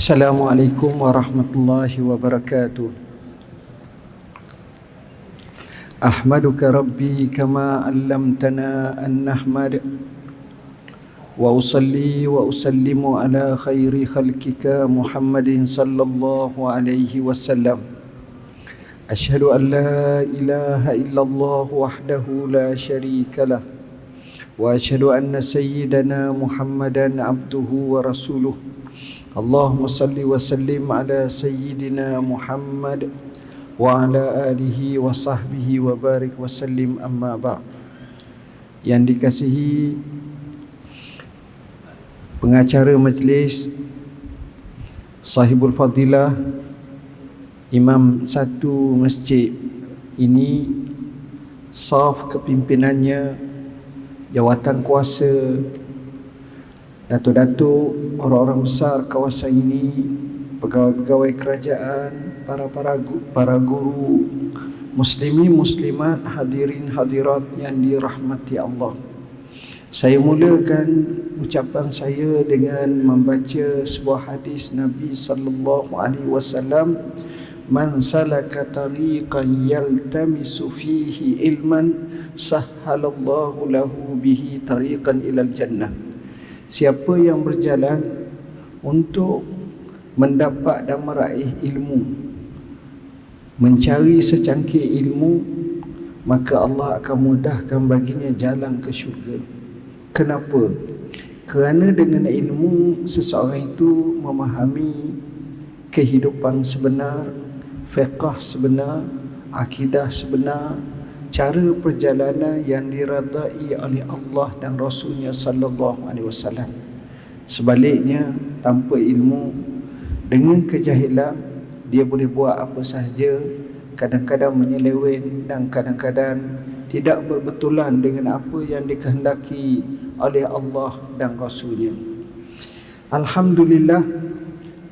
Assalamualaikum warahmatullahi wabarakatuh. Ahmaduka Rabbi kama allamtana an nahmad wa usalli wa usallimu ala khairi khalqika Muhammadin sallallahu alaihi wasallam. Ashhadu an la ilaha illallah wahdahu la syarika lah wa ashhadu anna sayyidana Muhammadan abduhu wa rasuluh. Allahumma salli wa sallim ala sayyidina Muhammad wa ala alihi wa sahbihi wa barik wa sallim, amma ba'. Yang dikasihi pengacara majlis, sahibul fadilah, imam satu masjid ini, saf kepimpinannya, jawatan kuasa, datuk-datuk, orang-orang besar kawasan ini, pegawai-pegawai kerajaan, para guru, muslimin muslimat, hadirin hadirat yang dirahmati Allah. Saya mulakan ucapan saya dengan membaca sebuah hadis Nabi sallallahu alaihi wasallam, man salaka tariqan yaltamisu fihi ilman sahhalallahu lahu bihi tariqan ilal jannah. Siapa yang berjalan untuk mendapat dan meraih ilmu, mencari secangkir ilmu, maka Allah akan mudahkan baginya jalan ke syurga. Kenapa? Kerana dengan ilmu seseorang itu memahami kehidupan sebenar, fiqh sebenar, akidah sebenar, cara perjalanan yang diradai oleh Allah dan Rasulnya sallallahu alaihi wasallam. Sebaliknya, tanpa ilmu, dengan kejahilan, dia boleh buat apa sahaja, kadang-kadang menyeleweng dan kadang-kadang tidak berbetulan dengan apa yang dikehendaki oleh Allah dan Rasulnya. Alhamdulillah,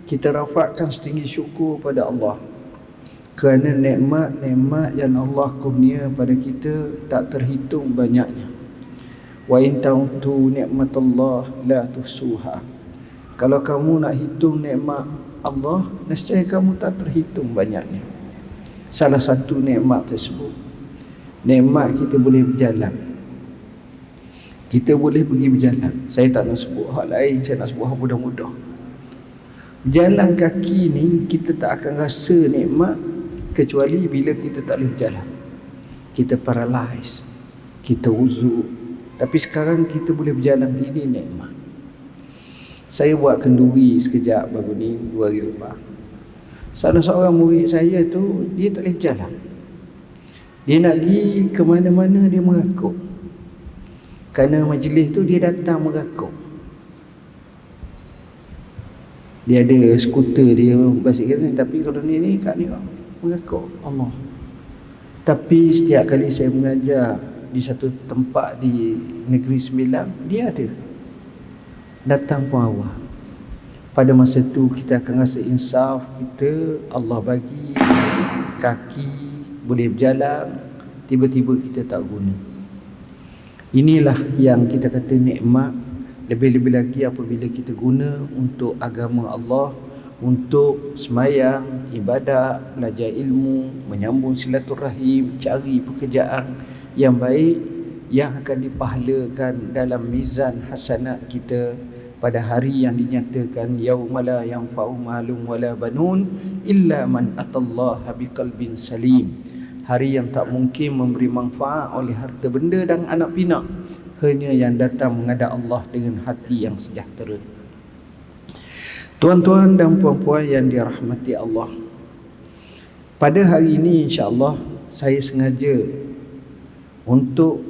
kita rafakkan setinggi syukur pada Allah kerana nikmat-nikmat yang Allah kurnia pada kita tak terhitung banyaknya. Wa in ta'uddu ni'matallah la tuhsuha. Kalau kamu nak hitung nikmat Allah, nescaya kamu tak terhitung banyaknya. Salah satu nikmat tersebut, nikmat kita boleh berjalan. Kita boleh pergi berjalan. Saya tak nak sebut hal lain, saya nak sebut hal mudah-mudah. Jalan kaki ni kita tak akan rasa nikmat kecuali bila kita tak boleh berjalan. Kita paralyze, kita uzuk. Tapi sekarang kita boleh berjalan, ini nikmat. Saya buat kenduri sekejap baru ni, 2 hari lepas. Salah seorang murid saya tu, dia tak boleh berjalan. Dia nak pergi ke mana-mana dia merakuk. Kerana majlis tu dia datang merakuk. Dia ada skuter dia, basikal ni, tapi kalau ni kat ni mengaku Allah. Tapi setiap kali saya mengajar di satu tempat di Negeri Sembilan, dia ada datang pun awal. Pada masa tu kita akan rasa insaf, kita Allah bagi kaki boleh berjalan, tiba-tiba kita tak guna. Inilah yang kita kata nikmat. Lebih-lebih lagi apabila kita guna untuk agama Allah, untuk semayang, ibadat, belajar ilmu, menyambung silaturahim, cari pekerjaan yang baik yang akan dipahalakan dalam mizan hasanat kita pada hari yang dinyatakan yaumala yanfa'u malun wala banun illa man atallaha biqalbin salim. Hari yang tak mungkin memberi manfaat oleh harta benda dan anak pinak, hanya yang datang menghadap Allah dengan hati yang sejahtera. Tuan-tuan dan puan-puan yang dirahmati Allah, pada hari ini insya-Allah saya sengaja untuk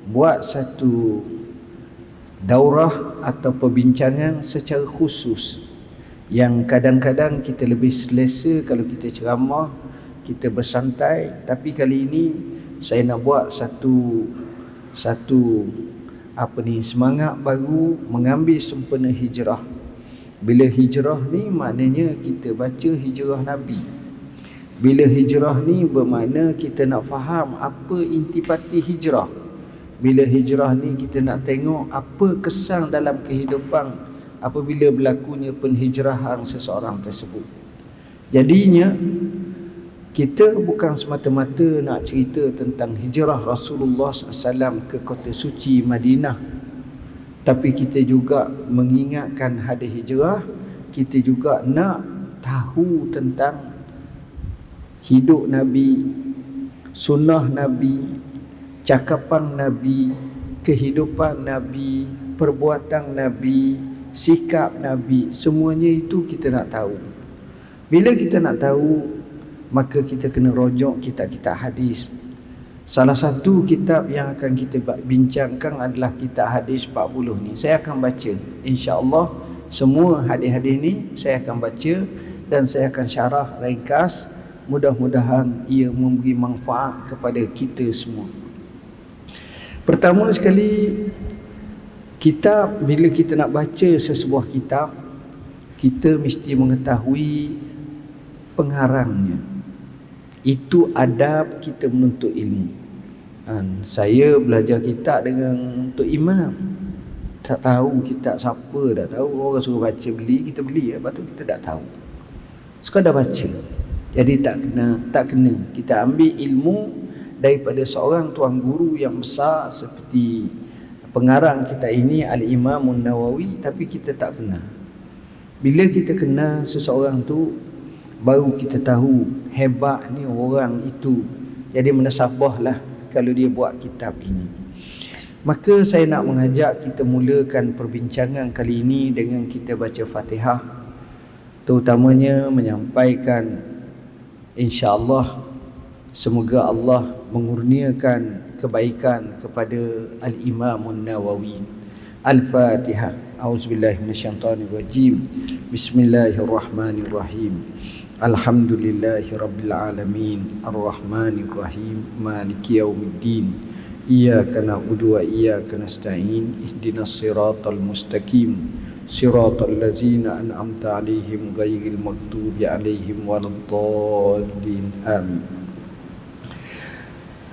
buat satu daurah atau perbincangan secara khusus yang kadang-kadang kita lebih selesa kalau kita ceramah, kita bersantai. Tapi kali ini saya nak buat satu semangat baru mengambil sempena hijrah. Bila hijrah ni maknanya kita baca hijrah Nabi. Bila hijrah ni bermakna kita nak faham apa intipati hijrah. Bila hijrah ni kita nak tengok apa kesan dalam kehidupan apabila berlakunya penhijrahan seseorang tersebut. Jadinya kita bukan semata-mata nak cerita tentang hijrah Rasulullah SAW ke kota suci Madinah, tapi kita juga mengingatkan hadis hijrah. Kita juga nak tahu tentang hidup Nabi, sunnah Nabi, cakapan Nabi, kehidupan Nabi, perbuatan Nabi, sikap Nabi. Semuanya itu kita nak tahu. Bila kita nak tahu, maka kita kena rojok kitab-kitab hadis. Salah satu kitab yang akan kita bincangkan adalah kitab hadis 40 ni. Saya akan baca, insya-Allah semua hadis-hadis ni saya akan baca dan saya akan syarah ringkas. Mudah-mudahan ia memberi manfaat kepada kita semua. Pertama sekali, kitab, bila kita nak baca sesebuah kitab, kita mesti mengetahui pengarangnya. Itu adab kita menuntut ilmu. Saya belajar kitab dengan Tok Imam, tak tahu kitab siapa, tak tahu, orang suruh baca beli, kita beli, lepas tu kita tak tahu, sekadar baca. Jadi tak kena kita ambil ilmu daripada seorang tuan guru yang besar seperti pengarang kita ini Al-Imam An-Nawawi, tapi kita tak kena. Bila kita kenal seseorang tu, baru kita tahu hebat ni orang itu. Jadi menasabahlah kalau dia buat kitab ini. Maka saya nak mengajak kita mulakan perbincangan kali ini dengan kita baca Fatihah, terutamanya menyampaikan insya-Allah semoga Allah mengurniakan kebaikan kepada Al-Imam An-Nawawi. Al-Fatihah. A'udzubillahi minasyaitonirrajim. Bismillahirrahmanirrahim. Alhamdulillahi rabbil alamin. Ar-Rahmanirrahim. Maliki yaumiddin. Iyyaka na'budu wa iyyaka nasta'in. Ihdinas siratal mustaqim. Siratal ladzina an'amta 'alaihim ghairil maghdubi 'alaihim waladdallin. Amin.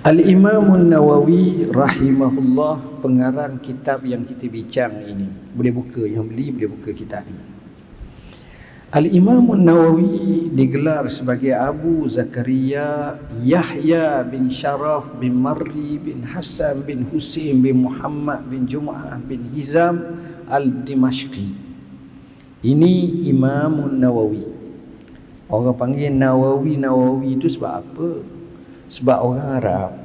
Al-Imam An-Nawawi rahimahullah, pengarang kitab yang kita bincang ini. Boleh buka, yang beli boleh buka kitab ini. Al-Imam An-Nawawi digelar sebagai Abu Zakaria Yahya bin Sharaf bin Marri bin Hasan bin Husain bin Muhammad bin Jum'ah bin Hizam Al-Dimashqi. Ini Imam An-Nawawi. Orang panggil Nawawi itu sebab apa? Sebab orang Arab,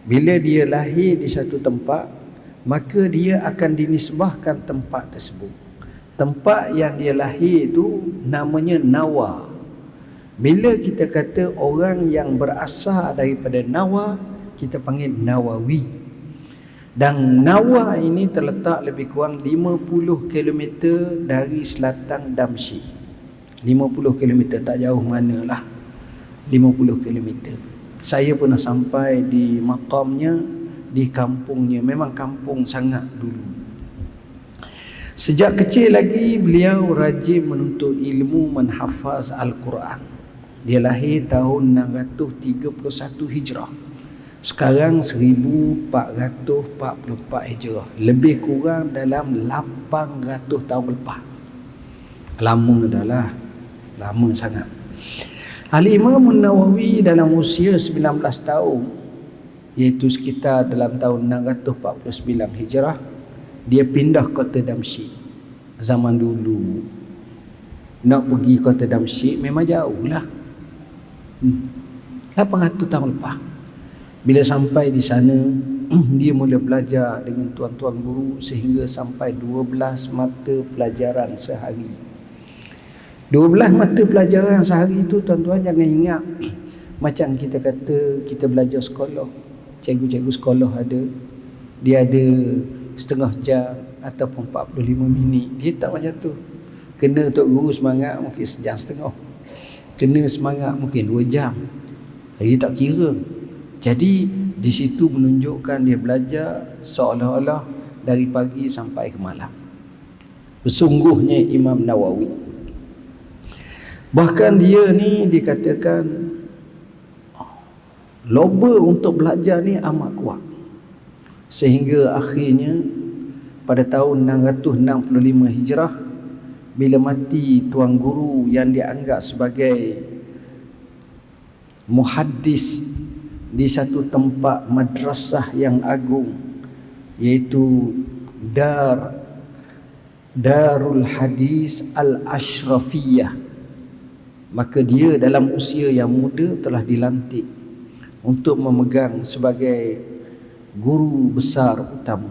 bila dia lahir di satu tempat, maka dia akan dinisbahkan tempat tersebut. Tempat yang dia lahir itu namanya Nawa. Bila kita kata orang yang berasal daripada Nawa, kita panggil Nawawi. Dan Nawa ini terletak lebih kurang 50 km dari selatan Damsyik. 50 km, tak jauh manalah. 50 km. Saya pernah sampai di makamnya, di kampungnya. Memang kampung sangat dulu. Sejak kecil lagi beliau rajin menuntut ilmu, menhafaz Al-Quran. Dia lahir tahun 631 Hijrah. Sekarang 1444 Hijrah. Lebih kurang dalam 800 tahun lepas. Lama dah lah. Lama sangat. Al-Imam An-Nawawi dalam usia 19 tahun, iaitu sekitar dalam tahun 649 Hijrah, dia pindah kota Damsyik. Zaman dulu nak pergi kota Damsyik memang jauh lah. 800 tahun lepas. Bila sampai di sana, dia mula belajar dengan tuan-tuan guru sehingga sampai 12 mata pelajaran sehari. 12 mata pelajaran sehari itu, tuan-tuan jangan ingat macam kita kata kita belajar sekolah. Cikgu-cikgu sekolah ada, dia ada setengah jam ataupun 45 minit. Dia tak macam tu. Kena tok guru semangat mungkin sejam setengah. Kena semangat mungkin 2 jam. Dia tak kira. Jadi di situ menunjukkan dia belajar seolah-olah dari pagi sampai ke malam. Bersungguhnya Imam Nawawi. Bahkan dia ni dikatakan loba untuk belajar ni amat kuat. Sehingga akhirnya pada tahun 665 Hijrah bila mati tuan guru yang dianggap sebagai muhaddis di satu tempat madrasah yang agung, iaitu Darul Hadis Al-Ashrafiyah, maka dia dalam usia yang muda telah dilantik untuk memegang sebagai guru besar utama,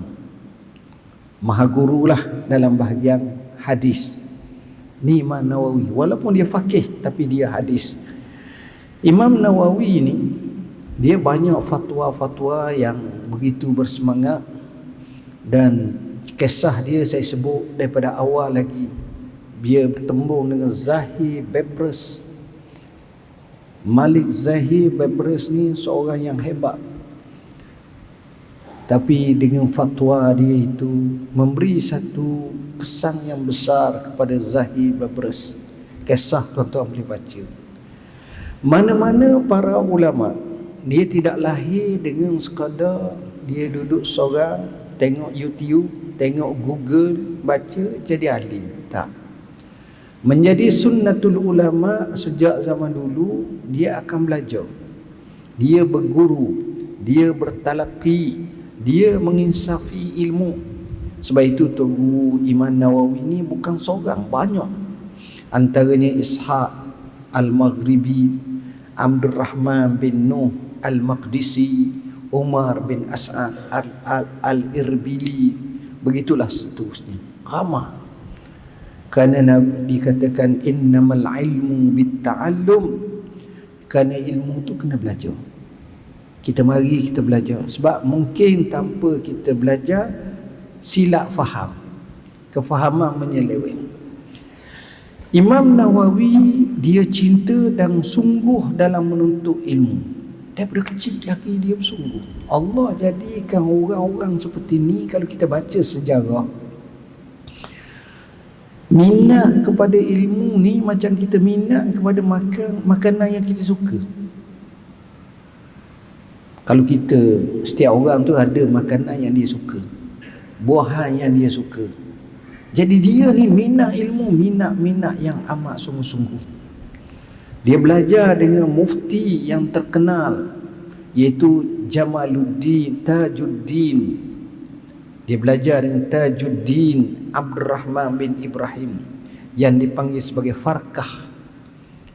maha guru lah dalam bahagian hadis. Ni Imam Nawawi, walaupun dia faqih tapi dia hadis. Imam Nawawi ni dia banyak fatwa-fatwa yang begitu bersemangat, dan kisah dia saya sebut daripada awal lagi. Dia bertembung dengan Zahir Bebrus. Malik Zahir Bebrus ni seorang yang hebat, tapi dengan fatwa dia itu memberi satu kesan yang besar kepada Zahir Bebrus. Kisah tuan-tuan boleh baca. Mana-mana para ulama, dia tidak lahir dengan sekadar dia duduk seorang, tengok YouTube, tengok Google, baca jadi alim. Tak. Menjadi sunnatul ulama sejak zaman dulu, dia akan belajar, dia berguru, dia bertalaqi, dia menginsafi ilmu. Sebab itu Tuan Imam Nawawi ni bukan seorang, banyak. Antaranya Ishaq Al-Maghribi, Abdul Rahman bin Nuh Al-Maqdisi, Umar bin As'ad Al-Irbili, begitulah seterusnya. Ramah. Kerana Nabi dikatakan innamal ilmu bitta'allum, kerana ilmu tu kena belajar. Kita mari kita belajar, sebab mungkin tanpa kita belajar silap faham, kefahaman menyeleweng. Imam Nawawi dia cinta dan sungguh dalam menuntut ilmu. Daripada kecil lagi dia bersungguh. Allah jadikan orang-orang seperti ni, kalau kita baca sejarah, minat kepada ilmu ni macam kita minat kepada makanan yang kita suka. Kalau kita, setiap orang tu ada makanan yang dia suka, buahan yang dia suka. Jadi dia ni minat ilmu, minat yang amat sungguh-sungguh. Dia belajar dengan mufti yang terkenal, iaitu Jamaluddin Tajuddin. Dia belajar dengan Tajuddin Abdul Rahman bin Ibrahim, yang dipanggil sebagai Farkah.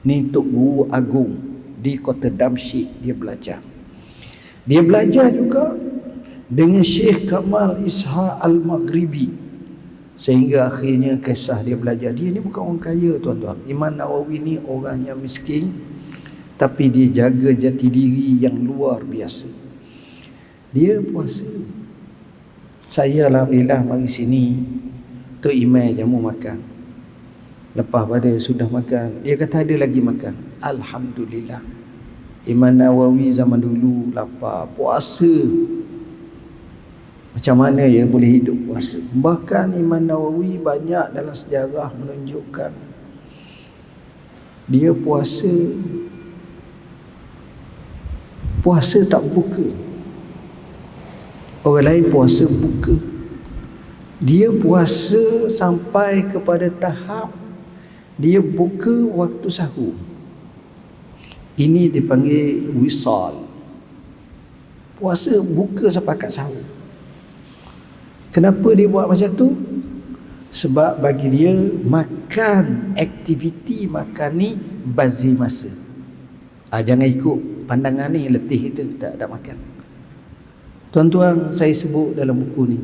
Ni Tok Guru Agung di kota Damsyik dia belajar. Dia belajar juga dengan Syekh Kamal Ishaq Al-Maghribi, sehingga akhirnya kisah dia belajar. Dia ni bukan orang kaya tuan-tuan. Imam Nawawi ni orang yang miskin, tapi dia jaga jati diri yang luar biasa. Dia puasa. Saya alhamdulillah mari sini, Tok Imam jamu makan. Lepas pada sudah makan, dia kata ada lagi makan. Alhamdulillah. Imam Nawawi zaman dulu lapar, puasa. Macam mana ya boleh hidup puasa? Bahkan Imam Nawawi banyak dalam sejarah menunjukkan dia puasa tak buka. Orang lain puasa buka, dia puasa sampai kepada tahap dia buka waktu sahur. Ini dipanggil wisal. Puasa buka sampai kat sahur. Kenapa dia buat macam tu? Sebab bagi dia makan, aktiviti makan ni bazir masa. Jangan ikut pandangan ni, letih itu tak ada makan. Tuan-tuan, saya sebut dalam buku ni,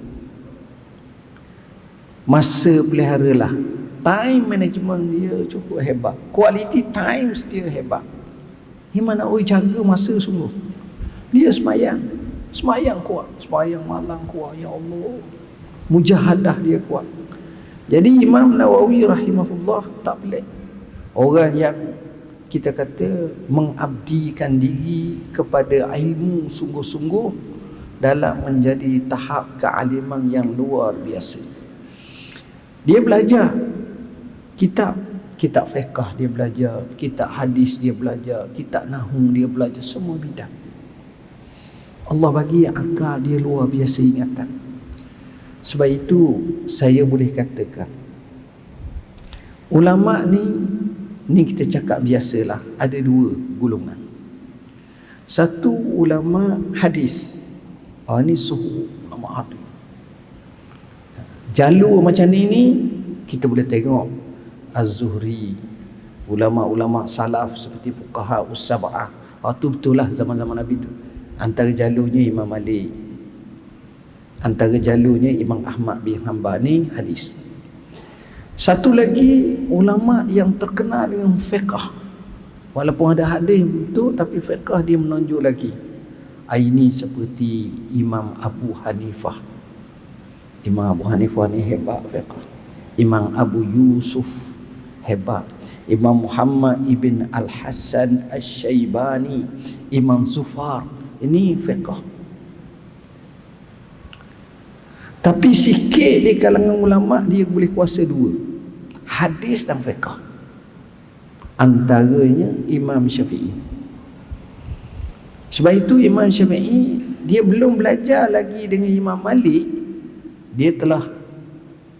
masa peliharalah. Time management dia cukup hebat. Quality times dia hebat. Imam Nawawi jaga masa sungguh. Dia semayang kuat, semayang malam kuat. Ya Allah, mujahadah dia kuat. Jadi Imam Nawawi rahimahullah tak pelik. Orang yang kita kata mengabdikan diri kepada ilmu sungguh-sungguh dalam menjadi tahap kealiman yang luar biasa. Dia belajar kitab fiqh dia belajar, kitab hadis dia belajar, kitab nahwu dia belajar, semua bidang. Allah bagi akal dia luar biasa ingatan. Sebab itu saya boleh katakan Ulama ni kita cakap biasalah, ada dua golongan. Satu ulama hadis. Ni suhu ulama hadis. Jalur macam ni kita boleh tengok Az-Zuhri, ulama-ulama salaf seperti fuqaha us-sab'ah. Tu betul lah zaman-zaman Nabi tu. Antara jalurnya Imam Malik, antara jalurnya Imam Ahmad bin Hanbal, ni hadis. Satu lagi ulama yang terkenal dengan fiqh. Walaupun ada hadis betul, tapi fiqh dia menonjol lagi. Ini seperti Imam Abu Hanifah. Imam Abu Hanifah ni hebat fiqh. Imam Abu Yusuf hebat. Imam Muhammad ibn Al-Hasan Al-Syaibani, Imam Zufar, ini fiqh. Tapi sikit di kalangan ulama dia boleh kuasa dua, hadis dan fiqh. Antaranya Imam Syafi'i. Sebab itu Imam Syafi'i dia belum belajar lagi dengan Imam Malik, dia telah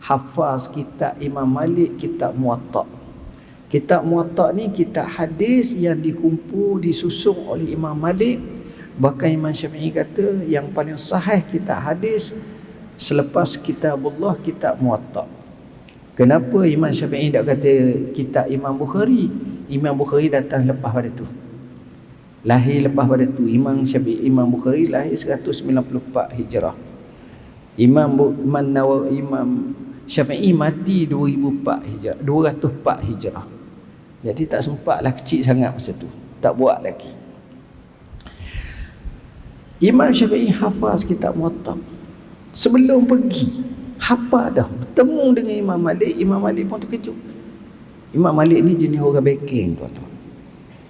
hafaz kitab Imam Malik, kitab Muwatta. Kitab Muwatta ni kitab hadis yang dikumpul, disusun oleh Imam Malik. Bahkan Imam Syafi'i kata yang paling sahih kitab hadis selepas kitabullah, kitab Muwatta. Kenapa Imam Syafi'i tak kata kitab Imam Bukhari? Imam Bukhari datang lepas pada tu, lahir lepas pada tu. Imam Bukhari lahir 194 Hijrah. Imam Syafi'i mati 2004 Hijrah, 204 Hijrah. Jadi tak sempatlah, kecil sangat masa tu, tak buat lagi. Imam Syafi'i hafaz kitab Muwatta. Sebelum pergi hafal dah, bertemu dengan Imam Malik. Imam Malik pun terkejut. Imam Malik ni jenis orang backing, tuan-tuan.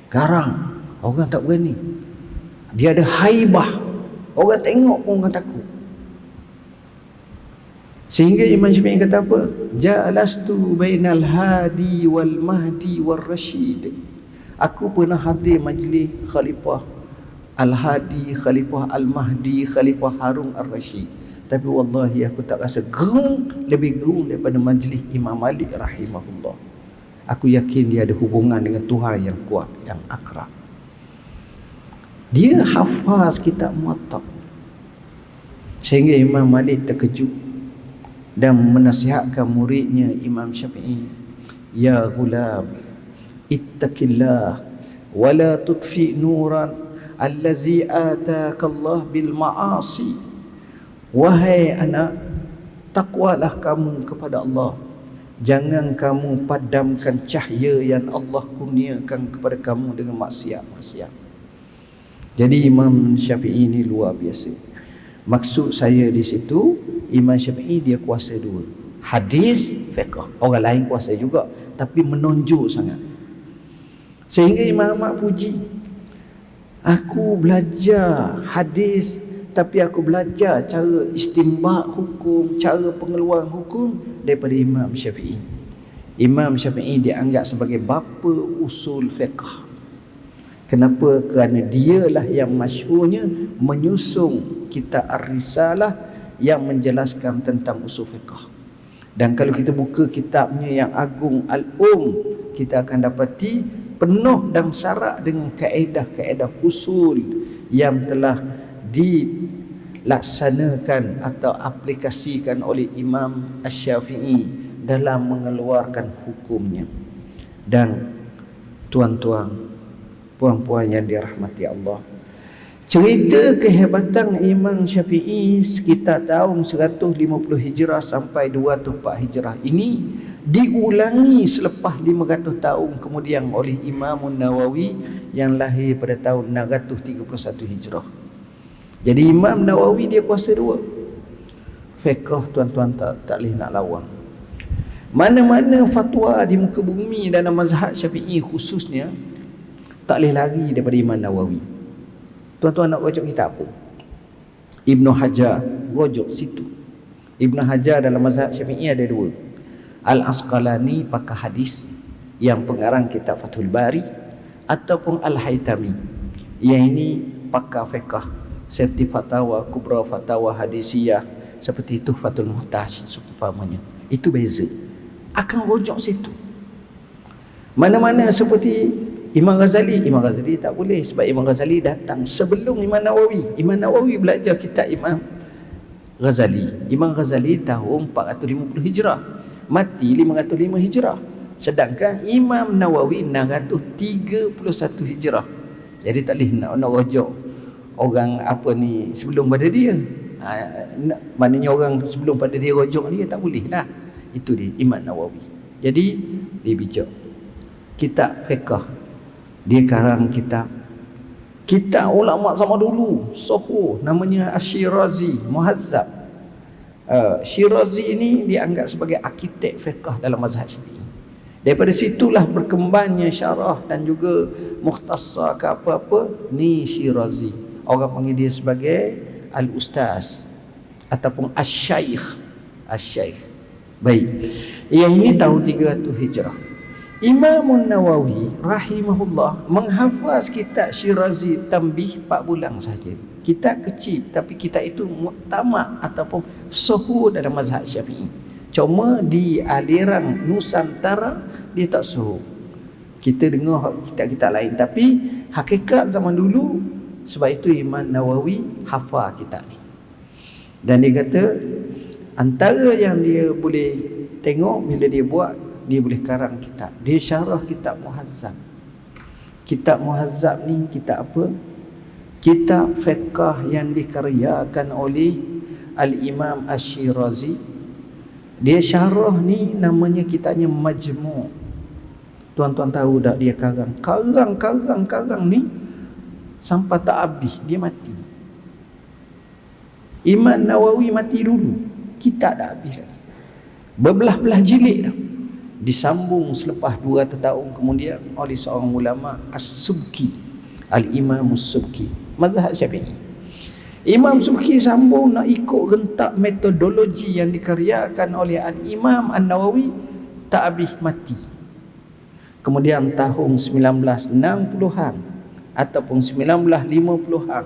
Garang, orang tak berani. Dia ada haibah, orang tengok pun orang takut. Sehingga Imam Syafi'i kata apa? Jalastu bainal hadi wal mahdi wal rasyid. Aku pernah hadir majlis Khalifah Al-Hadi, Khalifah Al-Mahdi, Khalifah Harun Ar-Rasyid. Tapi wallahi aku tak rasa gerung, lebih gerung daripada majlis Imam Malik rahimahullah. Aku yakin dia ada hubungan dengan Tuhan yang kuat, yang akrab. Dia hafaz kitab Muwatta. Sehingga Imam Malik terkejut dan menasihatkan muridnya Imam Syafi'i, ya ghulam, ittaqillah wa la tudfi nuran allazi ataka Allah bil ma'asi. Wahai anak, takwalah kamu kepada Allah. Jangan kamu padamkan cahaya yang Allah kurniakan kepada kamu dengan maksiat-maksiat. Jadi Imam Syafi'i ini luar biasa. Maksud saya di situ, Imam Syafi'i dia kuasa dua, hadis, fiqh. Orang lain kuasa juga, tapi menonjol sangat. Sehingga Imam Ahmad puji, aku belajar hadis, tapi aku belajar cara istinbat hukum, cara pengeluaran hukum daripada Imam Syafi'i. Imam Syafi'i dianggap sebagai bapa usul fiqh. Kenapa? Kerana dialah yang masyhurnya menyusun kitab Ar-Risalah yang menjelaskan tentang usul fiqh. Dan kalau kita buka kitabnya yang agung kita akan dapati penuh dan syarat dengan kaedah-kaedah usul yang telah dilaksanakan atau aplikasikan oleh Imam Asy-Syafi'i dalam mengeluarkan hukumnya. Dan tuan-tuan, puan-puan yang dirahmati Allah, cerita kehebatan Imam Syafi'i sekitar tahun 150 Hijrah sampai 204 Hijrah ini diulangi selepas 500 tahun kemudian oleh Imam Nawawi yang lahir pada tahun 631 Hijrah. Jadi Imam Nawawi dia kuasa dua. Fiqh tuan-tuan tak boleh nak lawan. Mana-mana fatwa di muka bumi dalam mazhab Syafi'i khususnya tak boleh lari daripada Imam Nawawi. Tuan-tuan nak rujuk kitab apa? Ibnu Hajar, rujuk situ. Ibnu Hajar dalam mazhab Syafi'i ada dua. Al-Asqalani pakar hadis yang pengarang kitab Fathul Bari, ataupun Al-Haytami yang ini pakar fiqh seperti Fatawa Kubra, Fatawa Hadisiyah, seperti Tuhfatul Muhtaj seumpamanya. Itu beza. Akan rujuk situ. Mana-mana seperti Imam Ghazali tak boleh, sebab Imam Ghazali datang sebelum Imam Nawawi. Imam Nawawi belajar kitab Imam Ghazali. Imam Ghazali tahun 450 Hijrah, mati 505 Hijrah. Sedangkan Imam Nawawi 631 Hijrah. Jadi tak boleh nak rojok orang apa ni sebelum pada dia. Maknanya orang sebelum pada dia rojok dia tak boleh lah. Itu dia Imam Nawawi. Jadi dia bijak. Kitab fiqh dia karang kitab ulama zaman dulu Soho, namanya Ash-Shirazi Muhazzab. Shirazi ini dianggap sebagai arkitek fiqh dalam mazhab Syafi'i. Daripada situlah berkembangnya syarah dan juga mukhtasar ke apa-apa ni Shirazi. Orang panggil dia sebagai Al-Ustaz ataupun Asy-Syaikh. Baik. Yang ini tahun 300 Hijrah. Imam Nawawi rahimahullah menghafaz kitab Shirazi Tanbih 4 bulan saja. Kitab kecil, tapi kitab itu muktamad ataupun suhu dalam mazhab Syafi'i. Cuma di aliran Nusantara dia tak suhu. Kita dengar kitab-kitab lain, tapi hakikat zaman dulu, sebab itu Imam Nawawi hafal kitab ni. Dan dia kata antara yang dia boleh tengok bila dia buat, dia boleh karang kitab. Dia syarah kitab Muhazzab. Kitab Muhazzab ni kitab apa? Kitab fiqh yang dikaryakan oleh Al-Imam Ash-Shirazi. Dia syarah ni namanya kitabnya Majmu'. Tuan-tuan tahu tak dia karang ni sampai tak habis dia mati. Imam Nawawi mati dulu, kitab dah habis lagi. Berbelah-belah jilid dah. Disambung selepas 200 tahun kemudian oleh seorang ulama As-Subki, Al-Imam As-Subki, mazhab Syafi'i. Imam Subki sambung nak ikut rentak metodologi yang dikaryakan oleh Al-Imam An-Nawawi, tak habis mati. Kemudian tahun 1960-an ataupun 1950-an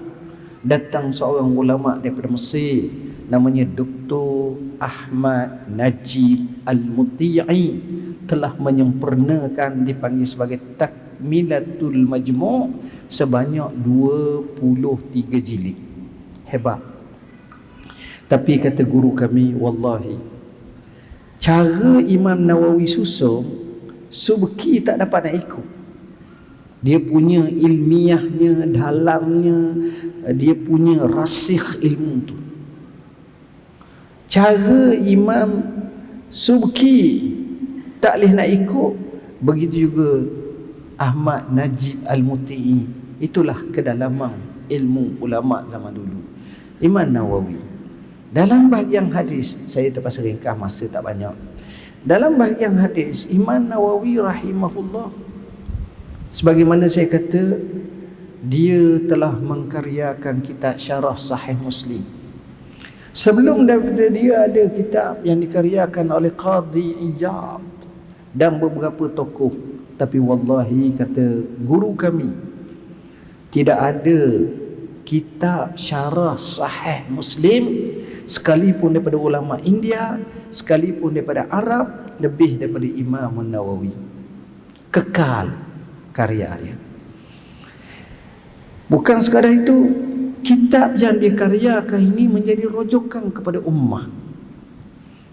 datang seorang ulama daripada Mesir, namanya Dr. Ahmad Najib Al-Muti'i, telah menyempurnakan, dipanggil sebagai Takmilatul Majmu' sebanyak 23 jilid. Hebat. Tapi kata guru kami, wallahi cara Imam Nawawi susun Subki tak dapat nak ikut. Dia punya ilmiahnya, dalamnya, dia punya rasikh ilmu tu. Cara Imam Subki tak boleh nak ikut, begitu juga Ahmad Najib Al-Muti'i. Itulah kedalaman ilmu ulama zaman dulu. Imam Nawawi dalam bahagian hadis, saya terpaksa ringkas, masa tak banyak. Dalam bahagian hadis, Imam Nawawi rahimahullah, sebagaimana saya kata, dia telah mengkaryakan kitab Syarah Sahih Muslim. Sebelum daripada dia ada kitab yang dikaryakan oleh Qadhi Iyad dan beberapa tokoh. Tapi wallahi, kata guru kami, tidak ada kitab Syarah Sahih Muslim sekalipun daripada ulama India, sekalipun daripada Arab, lebih daripada Imam Nawawi. Kekal karya dia. Bukan sekadar itu, kitab yang dia karyakan ini menjadi rujukan kepada ummah.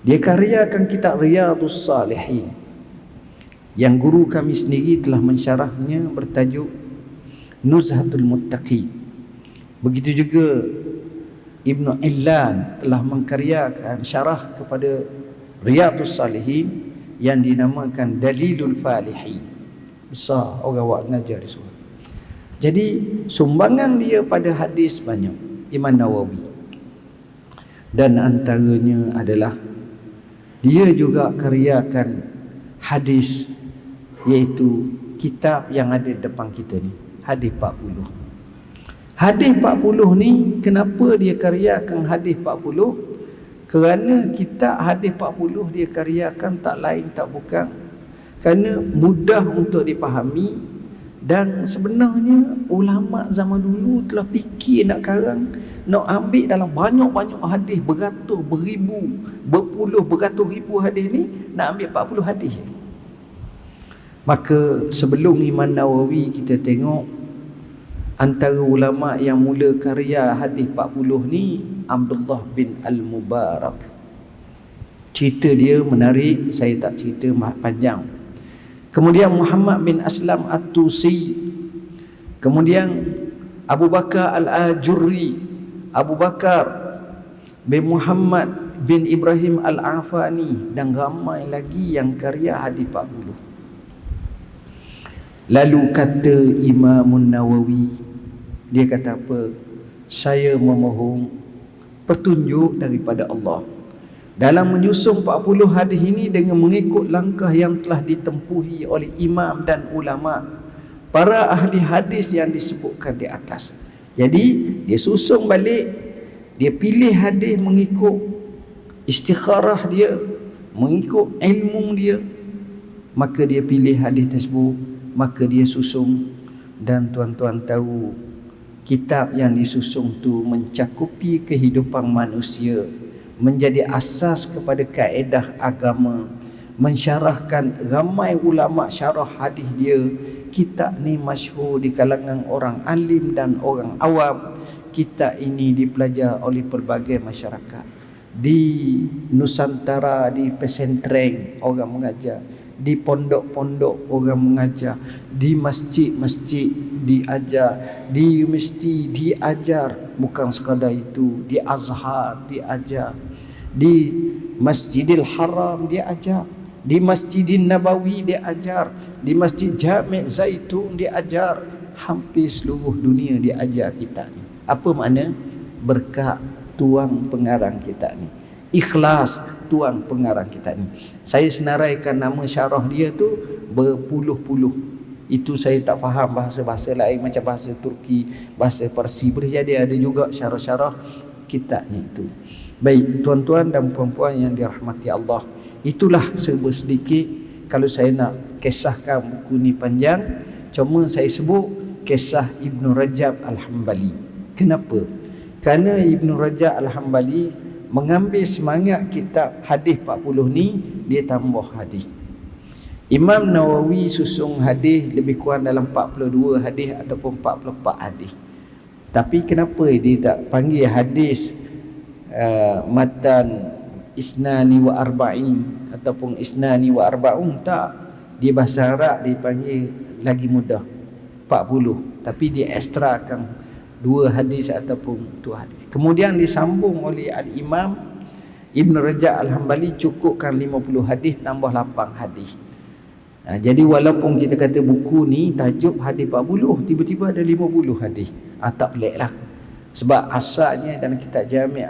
Dia karyakan kitab Riyadhus Salihin yang guru kami sendiri telah mensyarahnya, bertajuk Nuzhatul Muttaqin. Begitu juga Ibn Illan telah mengkaryakan syarah kepada Riyadhus Salihin yang dinamakan Dalilul Falihin. Besar orang awak ngajar di surah. Jadi sumbangan dia pada hadis banyak, Imam Nawawi. Dan antaranya adalah dia juga karyakan hadis, iaitu kitab yang ada depan kita ni, hadis 40. Hadis 40 ni, kenapa dia karyakan hadis 40? Kerana kitab hadis 40 dia karyakan tak lain tak bukan kerana mudah untuk dipahami. Dan sebenarnya ulama zaman dulu telah fikir nak karang, nak ambil dalam banyak-banyak hadis, beratus, beribu, berpuluh, beratus ribu hadis ni, nak ambil 40 hadis. Maka sebelum Imam Nawawi kita tengok antara ulama yang mula karya hadis 40 ni Abdullah bin Al-Mubarak. Cerita dia menarik, saya tak cerita panjang. Kemudian Muhammad bin Aslam At-Tusi. Kemudian Abu Bakar Al-Ajurri, Abu Bakar bin Muhammad bin Ibrahim Al-Afani, dan ramai lagi yang karya hadis 40. Lalu kata Imam Nawawi, dia kata apa? Saya memohon petunjuk daripada Allah dalam menyusun 40 hadis ini dengan mengikut langkah yang telah ditempuhi oleh imam dan ulama, para ahli hadis yang disebutkan di atas. Jadi dia susun balik, dia pilih hadis mengikut istikharah dia, mengikut ilmu dia, maka dia pilih hadis tersebut, maka dia susun. Dan tuan-tuan tahu, kitab yang disusun tu mencakupi kehidupan manusia, menjadi asas kepada kaedah agama, mensyarahkan ramai ulama syarah hadis dia. Kitab ni masyhur di kalangan orang alim dan orang awam. Kitab ini dipelajar oleh pelbagai masyarakat. Di Nusantara, di pesantren orang mengajar, di pondok-pondok orang mengajar, di masjid-masjid diajar, di universiti diajar, bukan sekadar itu, di Azhar diajar, di Masjidil Haram diajar, di Masjidin Nabawi diajar, di Masjid Jami' Zaitun diajar, hampir seluruh dunia diajar kitab ni. Apa makna? Berkat tuang pengarang kitab ni, ikhlas tuang pengarang kitab ni. Saya senaraikan nama syarah dia tu berpuluh-puluh. Itu saya tak faham bahasa-bahasa lain macam bahasa Turki, bahasa Parsi. Boleh jadi ada juga syarah-syarah kitab ni tu. Baik tuan-tuan dan puan-puan yang dirahmati Allah, itulah serba sedikit. Kalau saya nak kisahkan buku ni panjang, cuma saya sebut kisah Ibn Rajab Al-Hambali. Kenapa? Kerana Ibn Rajab Al-Hambali mengambil semangat kitab hadis 40 ni, dia tambah hadis. Imam Nawawi susun hadis lebih kurang dalam 42 hadis ataupun 44 hadis. Tapi kenapa dia tak panggil hadis matan isnani wa arba'in ataupun isnani wa arba'un? Tak. Dia bahasa Arab dia panggil lagi mudah 40, tapi dia ekstrakan 2 hadis ataupun 2 hadis. Kemudian disambung oleh Al-Imam Ibn Rajab Al-Hambali, cukupkan 50 hadis tambah 8 hadis. Jadi walaupun kita kata buku ni tajuk hadis 40, tiba-tiba ada 50 hadis. Tak pelik lah. Sebab asalnya dalam kitab Jami'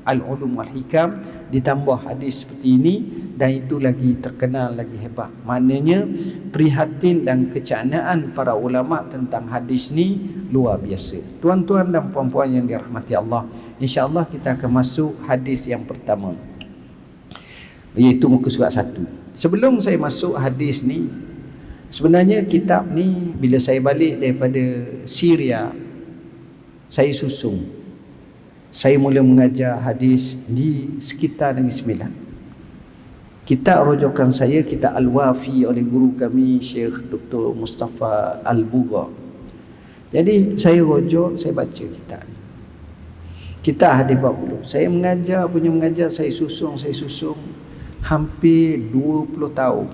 Al-Ulum Wal-Hikam ditambah hadis seperti ini, dan itu lagi terkenal, lagi hebat. Maknanya prihatin dan kecanaan para ulama tentang hadis ni luar biasa. Tuan-tuan dan puan-puan yang dirahmati Allah, insya-Allah kita akan masuk hadis yang pertama, iaitu muka surat 1. Sebelum saya masuk hadis ni, sebenarnya kitab ni bila saya balik daripada Syria, saya susun. Saya mula mengajar hadis di sekitar Negeri Sembilan. Kitab rujukan saya kitab Al-Wafi oleh guru kami Syekh Dr. Mustafa Al-Bugha. Jadi saya rujuk, saya baca kitab ni. Kitab hadis 40. Saya mengajar, saya susun hampir 20 tahun.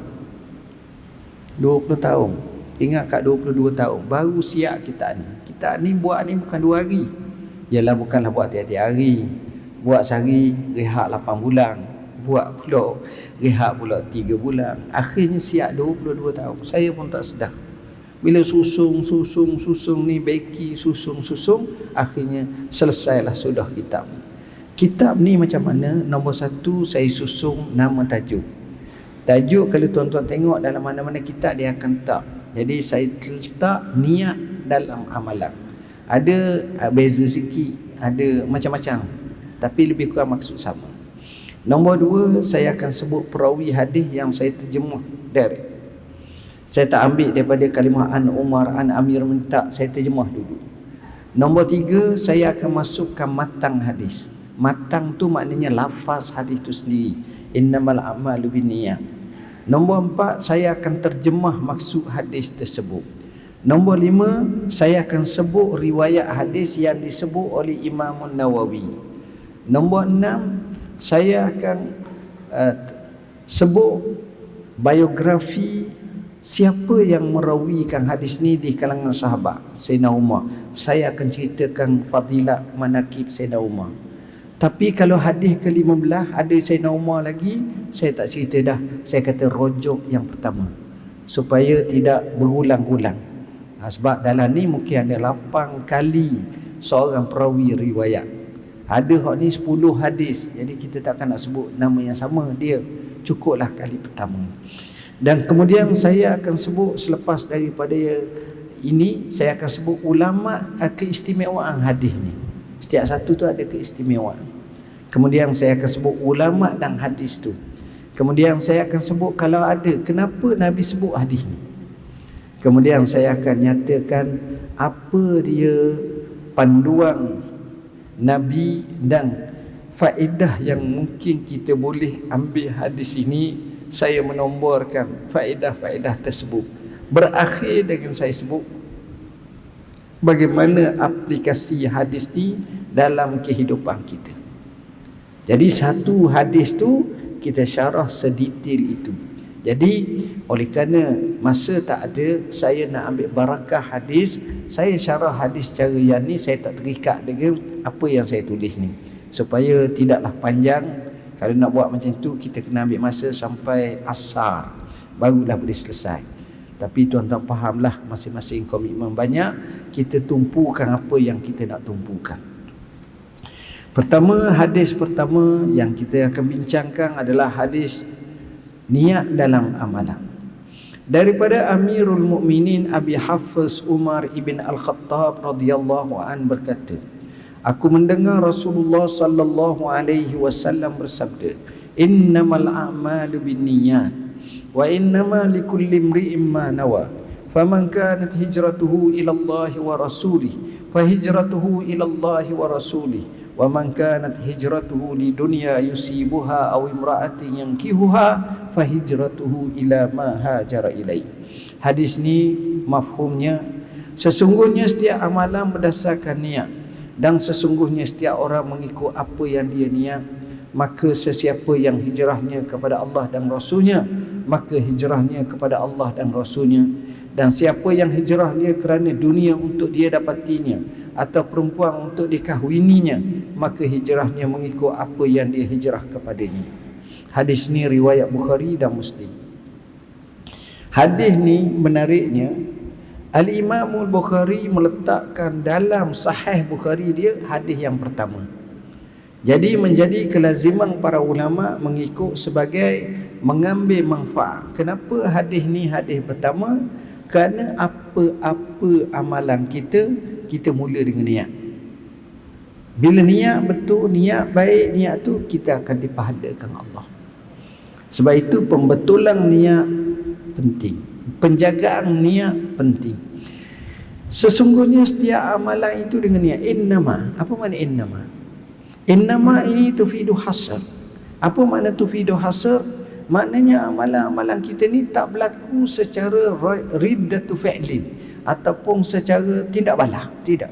20 tahun. Ingat kat 22 tahun baru siap kitab ni. Kitab ni buat ni bukan 2 hari. Yalah, bukanlah buat tiap-tiap hari. Buat sehari rehat 8 bulan. Buat pula rehat pula 3 bulan. Akhirnya siap 22 tahun. Saya pun tak sedar. Bila susun ni beki, susun, akhirnya selesailah sudah kitab. Kitab ni macam mana? Nombor 1, saya susun nama tajuk. Tajuk kalau tuan-tuan tengok dalam mana-mana kitab dia akan tak. Jadi saya letak niat dalam amalan. Ada beza sikit, ada macam-macam, tapi lebih kurang maksud sama. Nombor 2, saya akan sebut perawi hadis yang saya terjemah direct. Saya tak ambil daripada kalimah an Umar, an Amir mentak, saya terjemah dulu. Nombor 3, saya akan masukkan matang hadis. Matang tu maknanya lafaz hadis tu sendiri. Innamal a'malu binniyat. Nombor 4, saya akan terjemah maksud hadis tersebut. Nombor 5, saya akan sebut riwayat hadis yang disebut oleh Imam Nawawi. Nombor 6, saya akan sebut biografi siapa yang merawikan hadis ni di kalangan sahabat Sayyidina Umar. Saya akan ceritakan fadilat manakib Sayyidina Umar. Tapi kalau hadis ke-15 ada Sayyidina Umar lagi, saya tak cerita dah. Saya kata rojok yang pertama supaya tidak berulang-ulang. Sebab dalam ni mungkin ada 8 kali seorang perawi riwayat. Ada hak ni 10 hadis. Jadi kita takkan nak sebut nama yang sama dia. Cukuplah kali pertama. Dan kemudian saya akan sebut selepas daripada ini, saya akan sebut ulama keistimewaan hadis ni. Setiap satu tu ada keistimewaan. Kemudian saya akan sebut ulama dan hadis tu. Kemudian saya akan sebut kalau ada kenapa Nabi sebut hadis ni. Kemudian saya akan nyatakan apa dia panduan Nabi dan faedah yang mungkin kita boleh ambil hadis ini. Saya menomborkan faedah-faedah tersebut. Berakhir dengan saya sebut bagaimana aplikasi hadis ni dalam kehidupan kita. Jadi satu hadis tu kita syarah sedetail itu. Jadi oleh kerana masa tak ada, saya nak ambil barakah hadis, saya syarah hadis secara yang ni, saya tak terikat dengan apa yang saya tulis ni, supaya tidaklah panjang. Kalau nak buat macam tu, kita kena ambil masa sampai asar, barulah boleh selesai. Tapi tuan-tuan fahamlah, masing-masing komitmen banyak, kita tumpukan apa yang kita nak tumpukan. Pertama, hadis pertama yang kita akan bincangkan adalah hadis niat dalam amalan. Daripada Amirul Mukminin Abi Hafiz Umar ibn Al-Khattab radhiyallahu an berkata, aku mendengar Rasulullah sallallahu alaihi wasallam bersabda, innamal a'malu binniyat wa innama likulli imri'in ma nawa. Faman kanat hijratuhu ila Allah wa rasulih fa hijratuhu ila Allah wa rasulih wa man kanat hijratuhu lidunya yusibuha aw imra'atin yankihuha fa hijratuhu ila ma hajara ilaih. Hadis ni mafhumnya, sesungguhnya setiap amalan berdasarkan niat, dan sesungguhnya setiap orang mengikut apa yang dia niat. Maka sesiapa yang hijrahnya kepada Allah dan Rasulnya, maka hijrahnya kepada Allah dan Rasulnya. Dan siapa yang hijrahnya kerana dunia untuk dia dapatinya, atau perempuan untuk dikahwininya, maka hijrahnya mengikut apa yang dia hijrah kepadanya. Hadis ni riwayat Bukhari dan Muslim. Hadis ni menariknya, Al-Imam Al-Bukhari meletakkan dalam Sahih Bukhari dia hadis yang pertama. Jadi menjadi kelaziman para ulama mengikut sebagai mengambil manfaat. Kenapa hadis ni hadis pertama? Kerana apa-apa amalan kita, kita mula dengan niat. Bila niat betul, niat baik, niat tu kita akan dipahalkan Allah. Sebab itu pembetulan niat penting. Penjagaan niat penting. Sesungguhnya setiap amalan itu dengan niat. Innama. Apa makna innama? Innama ini tufidu hasr. Apa makna tufidu hasr? Maknanya amalan-amalan kita ni tak berlaku secara riddatu fi'lin, ataupun secara tindak balas, tidak.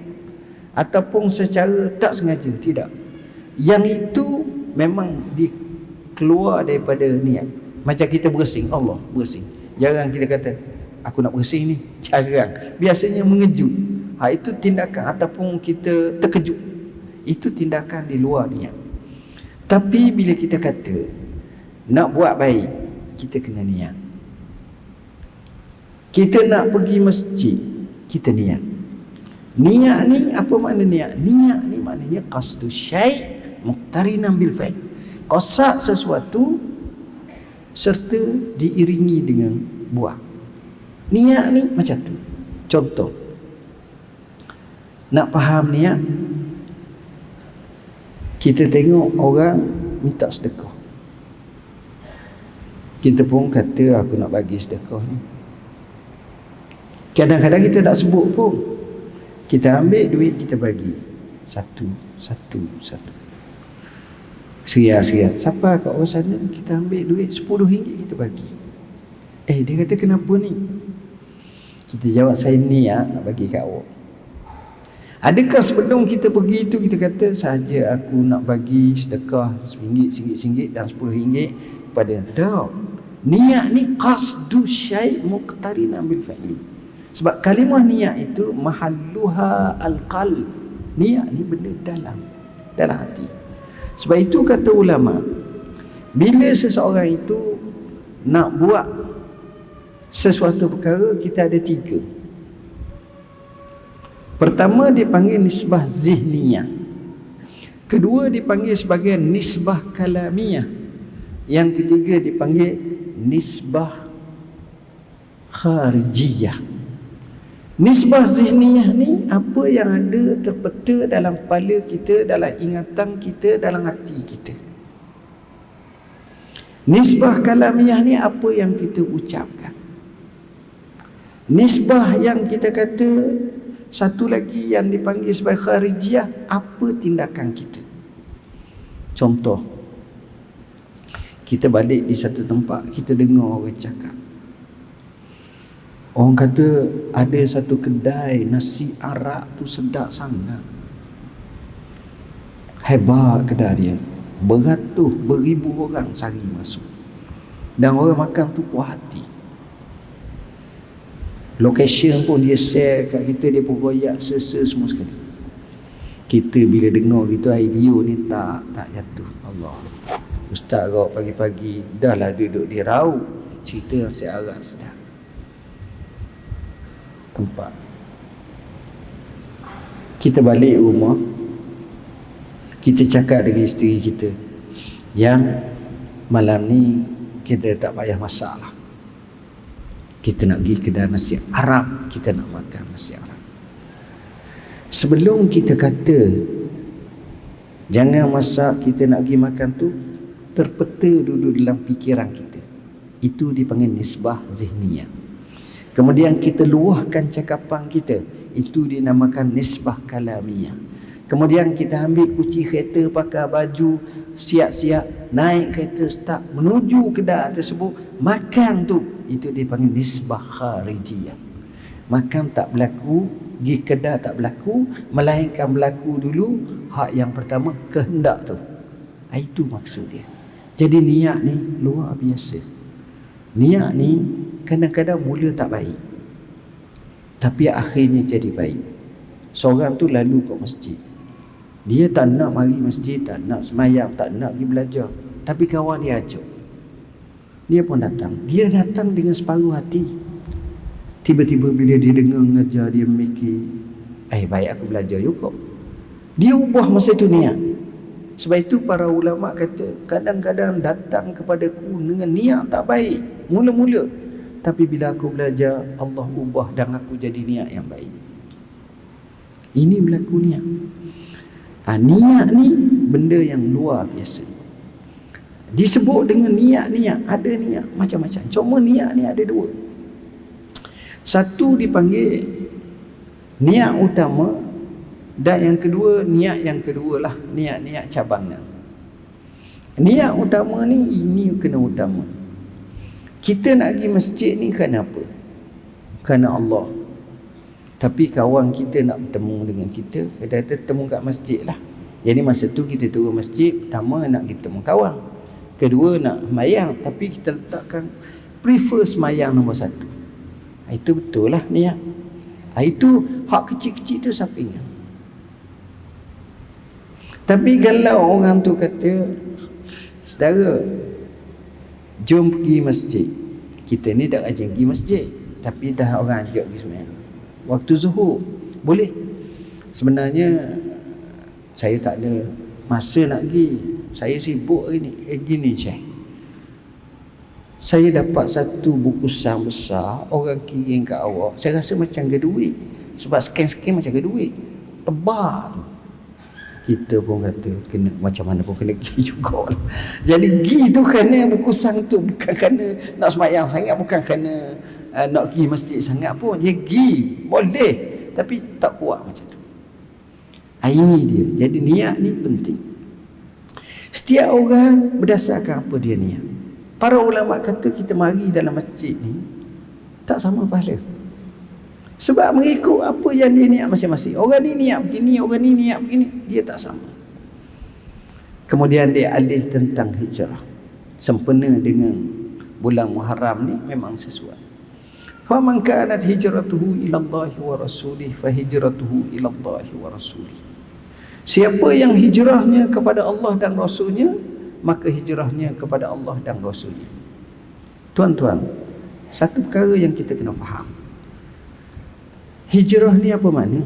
Ataupun secara tak sengaja, tidak. Yang itu memang dikeluar daripada niat. Macam kita bersing, Allah bersing. Jarang kita kata aku nak bersih ni, jarang. Biasanya mengejut. Itu tindakan, ataupun kita terkejut, itu tindakan di luar niat. Tapi bila kita kata nak buat baik, kita kena niat. Kita nak pergi masjid, kita niat. Niat ni apa makna niat? Niat ni maknanya qasdu syai' muqtarinan bil fa'il. Qasad sesuatu serta diiringi dengan buah. Niat ni macam tu. Contoh, nak faham niat, kita tengok orang minta sedekah, kita pun kata aku nak bagi sedekah ni. Kadang-kadang kita tak sebut pun, kita ambil duit kita bagi satu. Seria-seria. Siapa kat orang sana, kita ambil duit RM10 kita bagi. Dia kata kenapa ni? Kita jawab, saya niat nak bagi kat awak. Adakah sebelum kita pergi itu kita kata sahaja aku nak bagi sedekah RM1, dan RM10 kepada tak. Niat ni qasdu syai' muqtarinan bil fi'li. Sebab kalimah niat itu mahalluha al-qalb. Niat ni benda dalam hati. Sebab itu kata ulama, bila seseorang itu nak buat sesuatu perkara, kita ada 3. Pertama dipanggil nisbah zihniyah. Kedua dipanggil sebagai nisbah kalamiyah. Yang ketiga dipanggil nisbah kharijiyah. Nisbah zihniyah ni apa yang ada terpeta dalam kepala kita, dalam ingatan kita, dalam hati kita. Nisbah kalamiyah ni apa yang kita ucapkan. Nisbah yang kita kata, satu lagi yang dipanggil sebagai kharijiyah, apa tindakan kita. Contoh, kita balik di satu tempat, kita dengar orang cakap, orang kata ada satu kedai nasi arak tu sedap sangat, hebat kedai dia, beratus beribu orang sehari masuk, dan orang makan tu puas hati. Location pun dia share kat kita, dia pun royak semua sekali. Kita bila dengar gitu video ni tak jatuh. Allah, Ustaz kau pagi-pagi dah lah duduk di Raut cerita nasi arak sedap. Tempat kita balik rumah, kita cakap dengan isteri kita, yang malam ni kita tak payah masak lah, kita nak pergi kedai nasi Arab, kita nak makan nasi Arab. Sebelum kita kata jangan masak, kita nak pergi makan tu, terpeta dulu dalam fikiran kita. Itu dipanggil nisbah zihniyah. Kemudian kita luahkan cakapan kita, itu dinamakan nisbah kalamiyah. Kemudian kita ambil kunci kereta, pakai baju, siap-siap naik kereta, start menuju kedai tersebut, makan tu, itu dipanggil nisbah kharijiyah. Makan tak berlaku, pergi kedai tak berlaku, melainkan berlaku dulu hak yang pertama, kehendak tu. Itu maksud dia. Jadi niat ni luar biasa. Niat ni kadang-kadang mula tak baik, tapi akhirnya jadi baik. Seorang tu lalu kat masjid, dia tak nak mari masjid, tak nak semayang, tak nak pergi belajar, tapi kawan dia ajak, dia pun datang. Dia datang dengan separuh hati. Tiba-tiba bila dia dengar ngajar, dia mikir, baik aku belajar juga. Dia ubah masa tu niat. Sebab itu para ulama kata, kadang-kadang datang kepadaku dengan niat tak baik mula-mula, tapi bila aku belajar, Allah ubah dan aku jadi niat yang baik. Ini berlaku niat. Niat ni benda yang luar biasa. Disebut dengan niat-niat, ada niat macam-macam. Cuma niat ni ada 2. Satu dipanggil niat utama, dan yang kedua niat yang kedua lah, niat-niat cabangan. Niat utama ni, ini kena utama. Kita nak pergi masjid ni kerana apa? Kerana Allah. Tapi kawan kita nak bertemu dengan kita, kata temu kat masjid lah. Jadi masa tu kita turun masjid, pertama nak kita temu kawan, kedua nak semayang, tapi kita letakkan prefer semayang nombor 1. Itu betul lah niat. Itu hak kecil-kecil tu siapa ingat. Tapi kalau orang tu kata, saudara, jom pergi masjid, kita ni dah ajak pergi masjid, tapi dah orang ajak pergi semayang waktu zuhur, boleh? Sebenarnya saya tak ada masa nak pergi, saya sibuk hari ni. Gini Syekh, saya dapat satu bungkusan besar, orang kirim kat awak, saya rasa macam ke duit, sebab scan-scan macam ke duit, tebal tu. Kita pun kata kena, macam mana pun kena pergi juga. Jadi pergi tu kerana bungkusan tu, bukan kerana nak semayang sangat, bukan kerana nak pergi masjid sangat pun. Dia pergi boleh, tapi tak kuat macam tu. Ini dia. Jadi niat ni penting. Setiap orang berdasarkan apa dia niat. Para ulama kata kita mari dalam masjid ni tak sama pahala. Sebab mengikut apa yang dia niat masing-masing. Orang ni niat begini, orang ni niat begini, dia tak sama. Kemudian dia alih tentang hijrah. Sempena dengan bulan Muharram ni memang sesuai. Faman kanat hijratuhu ila Allah wa rasulih fa hijratuhu ila Allah wa rasulih. Siapa yang hijrahnya kepada Allah dan Rasulnya, maka hijrahnya kepada Allah dan Rasulnya. Tuan-tuan, satu perkara yang kita kena faham. Hijrah ni apa makna?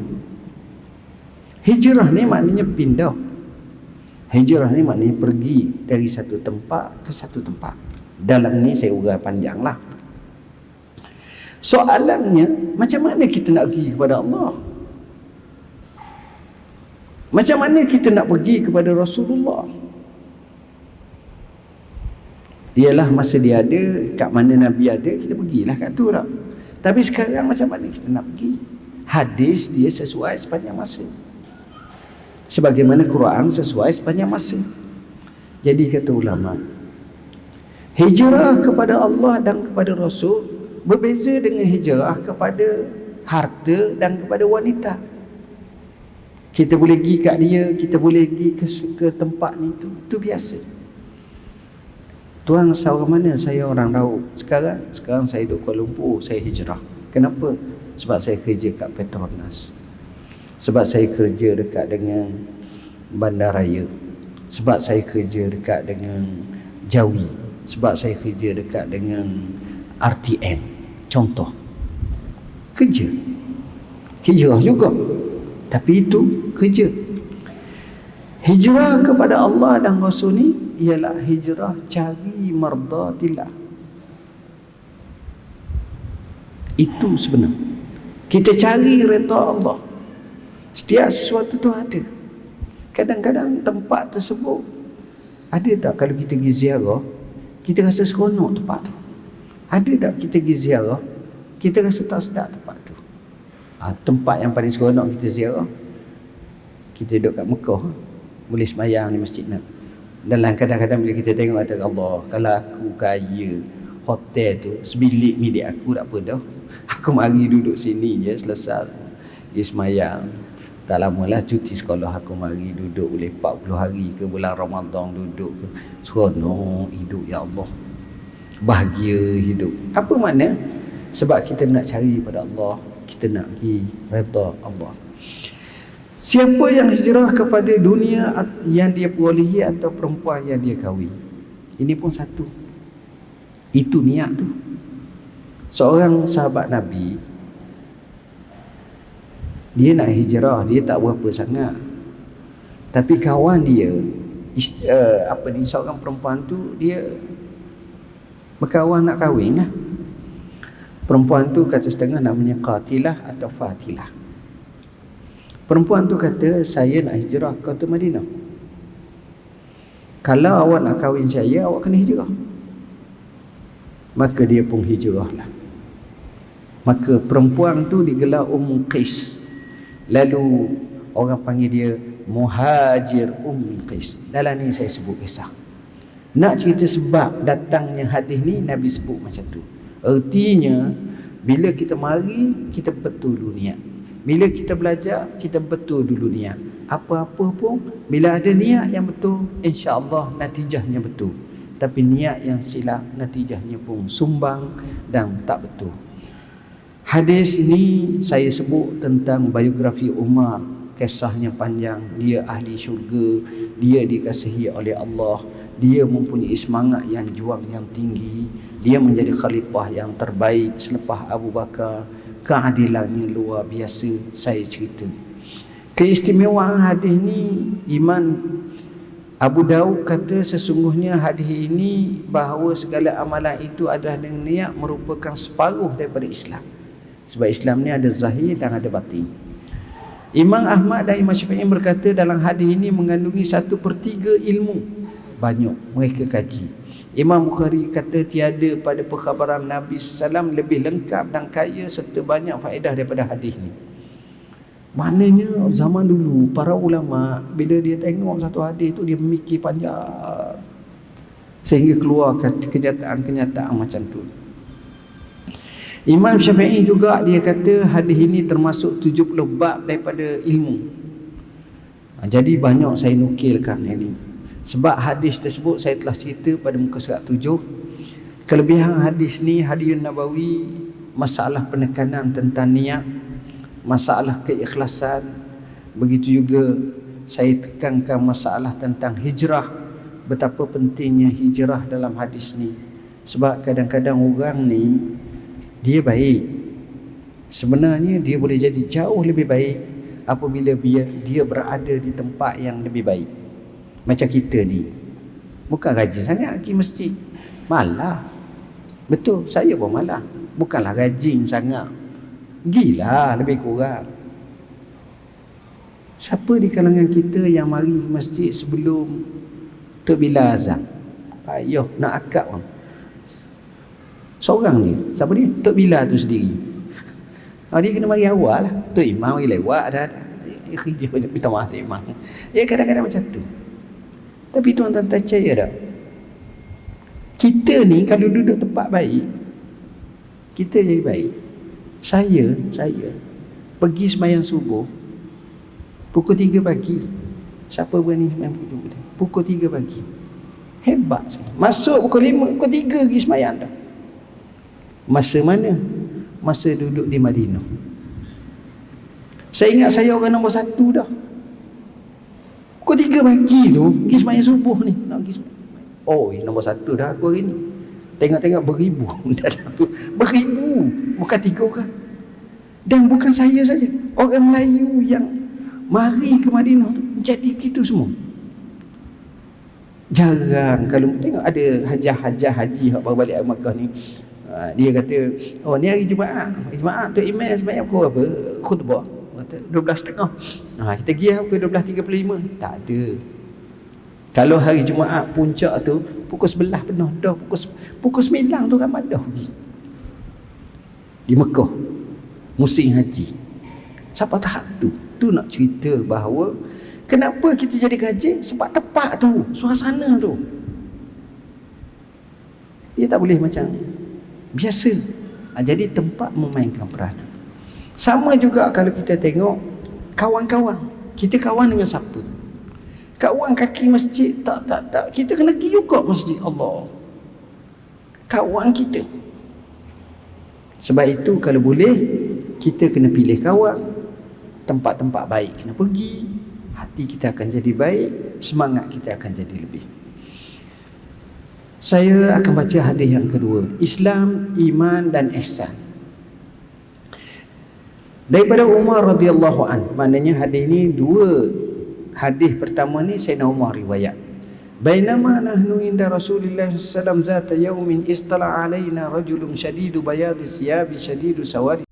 Hijrah ni maknanya pindah. Hijrah ni maknanya pergi dari satu tempat ke satu tempat. Dalam ni saya uraikan panjanglah. Soalannya, macam mana kita nak pergi kepada Allah? Macam mana kita nak pergi kepada Rasulullah? Ialah masa dia ada, kat mana Nabi ada, kita pergilah kat tu tak? Tapi sekarang macam mana kita nak pergi? Hadis dia sesuai sepanjang masa. Sebagaimana Quran sesuai sepanjang masa. Jadi kata ulama, hijrah kepada Allah dan kepada Rasul berbeza dengan hijrah kepada harta dan kepada wanita. Kita boleh pergi kat dia, kita boleh pergi ke tempat ni tu. Itu biasa. Tuan, seorang mana? Saya orang Raub. Sekarang saya duduk Kuala Lumpur, saya hijrah. Kenapa? Sebab saya kerja kat Petronas. Sebab saya kerja dekat dengan Bandaraya. Sebab saya kerja dekat dengan Jawi. Sebab saya kerja dekat dengan RTM. Contoh. Kerja. Hijrah juga. Tapi itu kerja. Hijrah kepada Allah dan Rasul ni ialah hijrah cari mardatillah. Itu sebenarnya. Kita cari redha Allah. Setiap sesuatu tu ada. Kadang-kadang tempat tersebut ada tak kalau kita pergi ziarah, kita rasa seronok tempat tu. Ada tak kita pergi ziarah, kita rasa tak sedap tempat tu. Tempat yang paling seronok kita ziarah, kita duduk kat Mekah, boleh sembahyang di Masjid Nabawi. Dalam kadang-kadang bila kita tengok kata Allah, kalau aku kaya, hotel tu sebilik milik aku tak apa dah. Aku mari duduk sini je selesai dia sembahyang. Tak lamalah cuti sekolah aku mari duduk boleh 40 hari ke bulan Ramadan duduk ke. Seronok hidup ya Allah. Bahagia hidup. Apa makna? Sebab kita nak cari pada Allah, kita nak pergi redha Allah. Siapa yang hijrah kepada dunia yang dia perolehi atau perempuan yang dia kahwin, ini pun satu. Itu niat tu. Seorang sahabat Nabi, dia nak hijrah, dia tak berapa sangat. Tapi kawan dia, seorang perempuan tu, dia berkawan nak kahwin lah. Perempuan tu kata setengah namanya Qatilah atau Fatilah. Perempuan tu kata, saya nak hijrah ke Kota Madinah. Kalau awak nak kahwin saya, awak kena hijrah. Maka dia pun hijrah lah. Maka perempuan tu digelar Ummu Qais. Lalu orang panggil dia Muhajir Ummu Qais. Dalam ni saya sebut kisah. Nak cerita sebab datangnya hadis ni, Nabi sebut macam tu. Artinya bila kita mari, kita betul dulu niat. Bila kita belajar, kita betul dulu niat. Apa-apa pun bila ada niat yang betul, insya-Allah natijahnya betul. Tapi niat yang silap, natijahnya pun sumbang dan tak betul. Hadis ni saya sebut tentang biografi Umar. Kisahnya panjang. Dia ahli syurga, dia dikasihi oleh Allah, dia mempunyai semangat yang juang yang tinggi, dia menjadi khalifah yang terbaik selepas Abu Bakar. Keadilannya luar biasa. Saya cerita keistimewaan hadis ni. Imam Abu Daud kata sesungguhnya hadis ini bahawa segala amalan itu adalah dengan niat merupakan separuh daripada Islam. Sebab Islam ni ada zahir dan ada batin. Imam Ahmad dan Imam Syafi'i berkata dalam hadis ini mengandungi 1/3 ilmu. Banyak mereka kaji. Imam Bukhari kata tiada pada perkhabaran Nabi SAW lebih lengkap dan kaya serta banyak faedah daripada hadis ni. Maknanya zaman dulu para ulama bila dia tengok satu hadis tu dia memikir panjang. sehingga keluar kenyataan-kenyataan macam tu. Imam Syafi'i juga dia kata hadis ini termasuk 70 bab daripada ilmu. Jadi banyak saya nukilkan ini. Sebab hadis tersebut saya telah cerita pada muka surat 7. Kelebihan hadis ni, hadis Nabawi, masalah penekanan tentang niat, masalah keikhlasan. Begitu juga saya tekankan masalah tentang hijrah, betapa pentingnya hijrah dalam hadis ni. Sebab kadang-kadang orang ni dia baik, sebenarnya dia boleh jadi jauh lebih baik apabila dia berada di tempat yang lebih baik. Macam kita ni, bukan rajin sangat pergi masjid, malah. Betul, saya pun malah. Bukanlah rajin sangat, gila lebih kurang. Siapa di kalangan kita yang mari ke masjid sebelum terbila azan? Payah nak akad pun. Seorang ni, siapa dia? Tok Bila tu sendiri. Dia kena mari awal lah. Tok Imam mari lewat dah. Kerja banyak, minta maaf Tok Imam. Kadang-kadang macam tu. Tapi tuan-tuan percaya tak? Kita ni kalau duduk tempat baik, kita jadi baik. Saya pergi sembahyang subuh pukul 3 pagi. Siapa berani sembahyang pukul 3 pagi? Hebat saya. Masuk pukul 5, pukul 3 pergi sembahyang dah. Masa mana? Masa duduk di Madinah. Saya ingat saya orang nombor 1 dah. Pukul 3 pagi tu pergi sembahyang subuh ni. Nak pergi sembahyang. Nombor 1 dah aku hari ni. Tengok-tengok beribu dalam tu. Beribu. Bukan 3 orang. Dan bukan saya saja. Orang Melayu yang mari ke Madinah tu jadi gitu semua. Jarang kalau tengok ada hajah haji hak baru balik Makkah ni. Dia kata, ni hari Jumaat. Hari Jumaat Tok Imam sembahyang pukul apa? Khutbah. Kata 12.30. Kita pergi pukul 12.35. Tak ada. Kalau hari Jumaat puncak tu pukul 11 penuh dah, pukul 9 tu ramai dah pergi. Di Mekah musim haji. Siapa tahap tu? Tu nak cerita bahawa kenapa kita jadi gaji? Sebab tepat tu, suasana tu. Dia tak boleh macam biasa. Jadi tempat memainkan peranan. Sama juga kalau kita tengok kawan-kawan. Kita kawan dengan siapa? Kawan kaki masjid, tak. Kita kena pergi juga masjid Allah. Kawan kita. Sebab itu kalau boleh, kita kena pilih kawan. Tempat-tempat baik kena pergi. Hati kita akan jadi baik. Semangat kita akan jadi lebih. Saya akan baca hadis yang kedua. Islam, iman dan ihsan. Daripada Umar radhiyallahu an. Maknanya hadis ni dua. Hadis pertama ni Sayyidina Umar riwayat. Bainama nahnu inda Rasulillah sallallahu alaihi wasallam zata yaumin istala alaina rajulun shadidu bayadi siyabi shadidu sawadi